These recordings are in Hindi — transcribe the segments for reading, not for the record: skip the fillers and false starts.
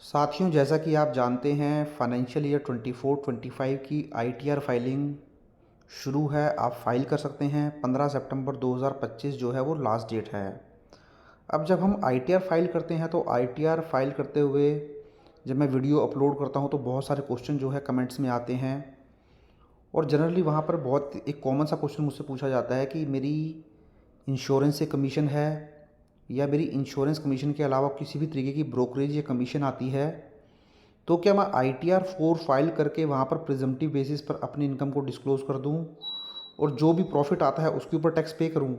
साथियों, जैसा कि आप जानते हैं फाइनेंशियल ईयर 24-25 की आईटीआर फाइलिंग शुरू है। आप फाइल कर सकते हैं। 15 सितंबर 2025 जो है वो लास्ट डेट है। अब जब हम आईटीआर फाइल करते हैं तो आईटीआर फाइल करते हुए जब मैं वीडियो अपलोड करता हूं तो बहुत सारे क्वेश्चन जो है कमेंट्स में आते हैं। और जनरली वहां पर बहुत एक कॉमन सा क्वेश्चन मुझसे पूछा जाता है कि मेरी इंश्योरेंस से कमीशन है या मेरी इंश्योरेंस कमीशन के अलावा किसी भी तरीके की ब्रोकरेज या कमीशन आती है, तो क्या मैं ITR 4 फाइल करके वहाँ पर प्रिजम्पटिव बेसिस पर अपनी इनकम को डिस्क्लोज़ कर दूँ और जो भी प्रॉफिट आता है उसके ऊपर टैक्स पे करूँ,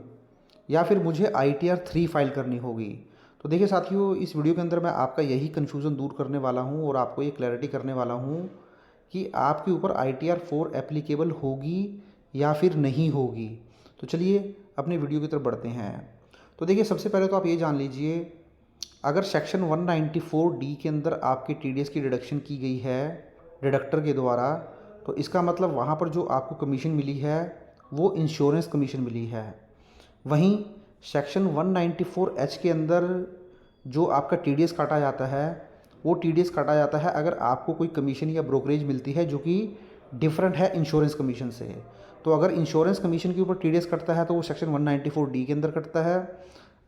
या फिर मुझे ITR 3 फाइल करनी होगी। तो देखिए साथियों, इस वीडियो के अंदर मैं आपका यही कन्फ्यूज़न दूर करने वाला हूँ और आपको ये क्लैरिटी करने वाला हूँ कि आपके ऊपर ITR 4 एप्लीकेबल होगी या फिर नहीं होगी। तो चलिए अपने वीडियो की तरफ बढ़ते हैं। तो देखिए, सबसे पहले तो आप ये जान लीजिए, अगर सेक्शन 194D के अंदर आपके TDS की डिडक्शन की गई है डिडक्टर के द्वारा, तो इसका मतलब वहाँ पर जो आपको कमीशन मिली है वो इंश्योरेंस कमीशन मिली है। वहीं सेक्शन 194H के अंदर जो आपका TDS काटा जाता है वो TDS काटा जाता है अगर आपको कोई कमीशन या ब्रोकरेज मिलती है जो कि डिफरेंट है इंश्योरेंस कमीशन से। तो अगर इंश्योरेंस कमीशन के ऊपर TDS कटता है तो वो सेक्शन 194D के अंदर कटता है।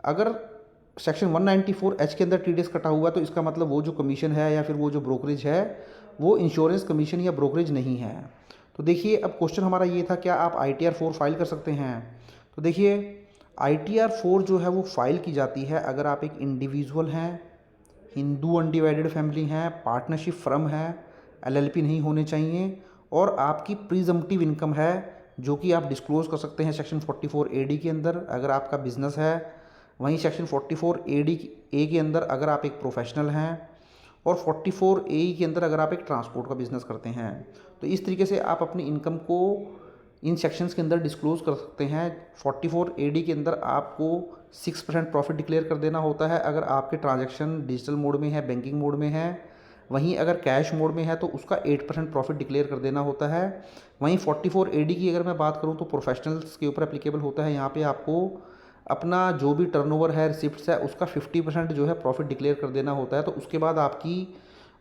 अगर सेक्शन 194H के अंदर TDS कटा हुआ तो इसका मतलब वो जो कमीशन है या फिर वो जो ब्रोकरेज है वो इंश्योरेंस कमीशन या ब्रोकरेज नहीं है। तो देखिए, अब क्वेश्चन हमारा ये था, क्या आप ITR 4 फाइल कर सकते हैं? तो देखिए, ITR 4 जो है वो फाइल की जाती है अगर आप एक इंडिविजुअल हैं, हिंदू अनडिवाइडेड फैमिली हैं, पार्टनरशिप फर्म है, LLP नहीं होने चाहिए, और आपकी प्रीजम्पटिव इनकम है जो कि आप डिस्क्लोज़ कर सकते हैं सेक्शन 44AD के अंदर अगर आपका बिजनेस है। वहीं सेक्शन 44AD ए के अंदर अगर आप एक प्रोफेशनल हैं, और 44AE के अंदर अगर आप एक ट्रांसपोर्ट का बिजनेस करते हैं। तो इस तरीके से आप अपनी इनकम को इन सेक्शंस के अंदर डिस्क्लोज़ कर सकते हैं। 44AD के अंदर आपको 6% प्रॉफिट डिक्लेयर कर देना होता है अगर आपके ट्रांजैक्शन डिजिटल मोड में है, बैंकिंग मोड में है। वहीं अगर कैश मोड में है तो उसका 8% प्रॉफिट डिक्लेयर कर देना होता है। वहीं 44AD की अगर मैं बात करूं तो प्रोफेशनल्स के ऊपर एप्लीकेबल होता है। यहाँ पे आपको अपना जो भी टर्नओवर है, रिसिप्ट्स है, उसका 50% जो है प्रॉफिट डिक्लेयर कर देना होता है। तो उसके बाद आपकी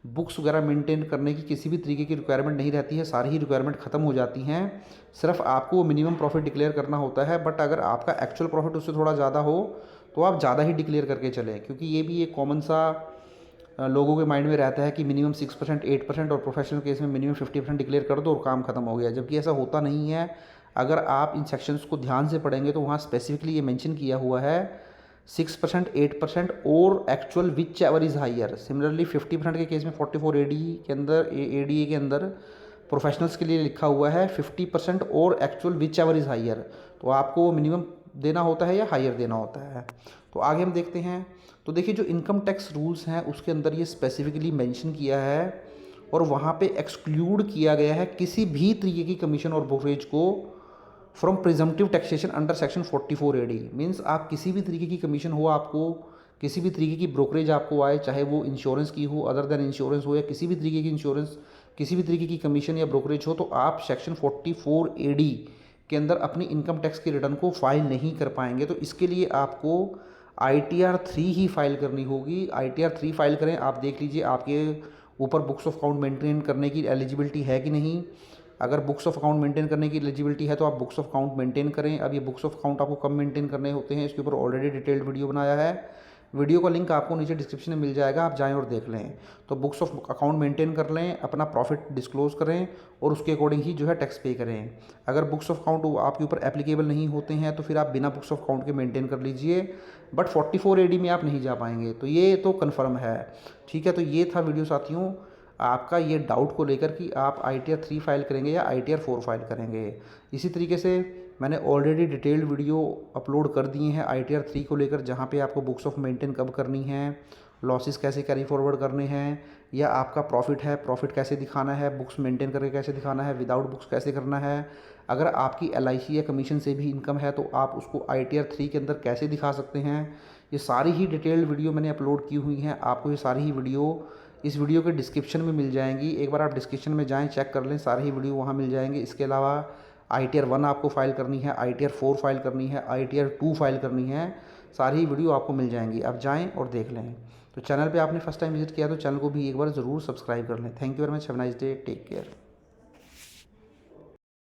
बुक्स वगैरह मेंटेन करने की किसी भी तरीके की रिक्वायरमेंट नहीं रहती है, सारी ही रिक्वायरमेंट ख़त्म हो जाती हैं। सिर्फ आपको वो मिनिमम प्रॉफिट डिक्लेयर करना होता है। बट अगर आपका एक्चुअल प्रॉफिट उससे थोड़ा ज़्यादा हो तो आप ज़्यादा ही डिक्लेयर करके चलें, क्योंकि ये भी एक कॉमन सा लोगों के माइंड में रहता है कि मिनिमम 6%, 8% और प्रोफेशनल केस में मिनिमम 50% डिक्लेयर कर दो और काम खत्म हो गया, जबकि ऐसा होता नहीं है। अगर आप इन सेक्शंस को ध्यान से पढ़ेंगे तो वहाँ स्पेसिफिकली ये मेंशन किया हुआ है 6%, 8% और actual which ever is higher. Similarly 50% के केस में 44AD के अंदर ADA के अंदर प्रोफेशनल्स के लिए लिखा हुआ है 50% और actual which ever is higher. तो आपको वो मिनिमम देना होता है या हायर देना होता है। तो आगे हम देखते हैं। तो देखिए, जो इनकम टैक्स रूल्स हैं उसके अंदर ये स्पेसिफिकली मेंशन किया है और वहाँ पे एक्सक्लूड किया गया है किसी भी तरीके की कमीशन और ब्रोकरेज को from presumptive taxation under section 44AD। Means आप किसी भी तरीके की कमीशन हो, आपको किसी भी तरीके की ब्रोकरेज आपको आए, चाहे वो इंश्योरेंस की हो, अदर देन इंश्योरेंस हो, या किसी भी तरीके की इंश्योरेंस, किसी भी तरीके की कमीशन या ब्रोकरेज हो, तो आप सेक्शन 44AD के अंदर अपनी इनकम टैक्स की रिटर्न को फाइल नहीं कर पाएंगे। तो इसके लिए आपको ITR 3 ही फाइल करनी होगी। ITR 3 फाइल करें। आप देख लीजिए आपके ऊपर बुक्स ऑफ अकाउंट मेंटेन करने की एलिजिबिलिटी है कि नहीं। अगर बुक्स ऑफ अकाउंट मेंटेन करने की एलिजिबिलिटी है तो आप बुक्स ऑफ अकाउंट मेंटेन करें। अब ये बुक्स ऑफ अकाउंट आपको कब मेंटेन करने होते हैं, इसके ऊपर ऑलरेडी डिटेल्ड वीडियो बनाया है। वीडियो का लिंक आपको नीचे डिस्क्रिप्शन में मिल जाएगा, आप जाएं और देख लें। तो बुक्स ऑफ अकाउंट मेंटेन कर लें, अपना प्रॉफिट डिस्क्लोज करें और उसके अकॉर्डिंग ही जो है टैक्स पे करें। अगर बुक्स ऑफ अकाउंट आपके ऊपर एप्लीकेबल नहीं होते हैं तो फिर आप बिना बुक्स ऑफ अकाउंट के मेंटेन कर लीजिए, बट 44AD में आप नहीं जा पाएंगे। तो ये तो कन्फर्म है। ठीक है, तो ये था वीडियो साथियों आपका ये डाउट को लेकर कि आप ITR 3 फाइल करेंगे या ITR 4 फाइल करेंगे। इसी तरीके से मैंने ऑलरेडी डिटेल्ड वीडियो अपलोड कर दिए हैं ITR 3 को लेकर, जहाँ पे आपको बुक्स ऑफ मेंटेन कब करनी है, लॉसेस कैसे कैरी फॉरवर्ड करने हैं, या आपका प्रॉफिट है, प्रॉफिट कैसे दिखाना है, बुक्स मेंटेन करके कैसे दिखाना है, विदाउट बुक्स कैसे करना है। अगर आपकी LIC या कमीशन से भी इनकम है तो आप उसको ITR 3 के अंदर कैसे दिखा सकते हैं। ये सारी ही डिटेल्ड वीडियो मैंने अपलोड की हुई हैं। आपको ये सारी ही वीडियो इस वीडियो के डिस्क्रिप्शन में मिल जाएंगी। एक बार आप डिस्क्रिप्शन में जाएं, चेक कर लें, सारी ही वीडियो वहाँ मिल जाएंगे। इसके अलावा ITR 1 आपको फाइल करनी है, ITR 4 फाइल करनी है, ITR 2 फाइल करनी है, सारी ही वीडियो आपको मिल जाएंगी। आप जाएं और देख लें। तो चैनल पे आपने फर्स्ट टाइम विजिट किया तो चैनल को भी एक बार ज़रूर सब्सक्राइब कर लें। Thank you very much, have a nice day, take care.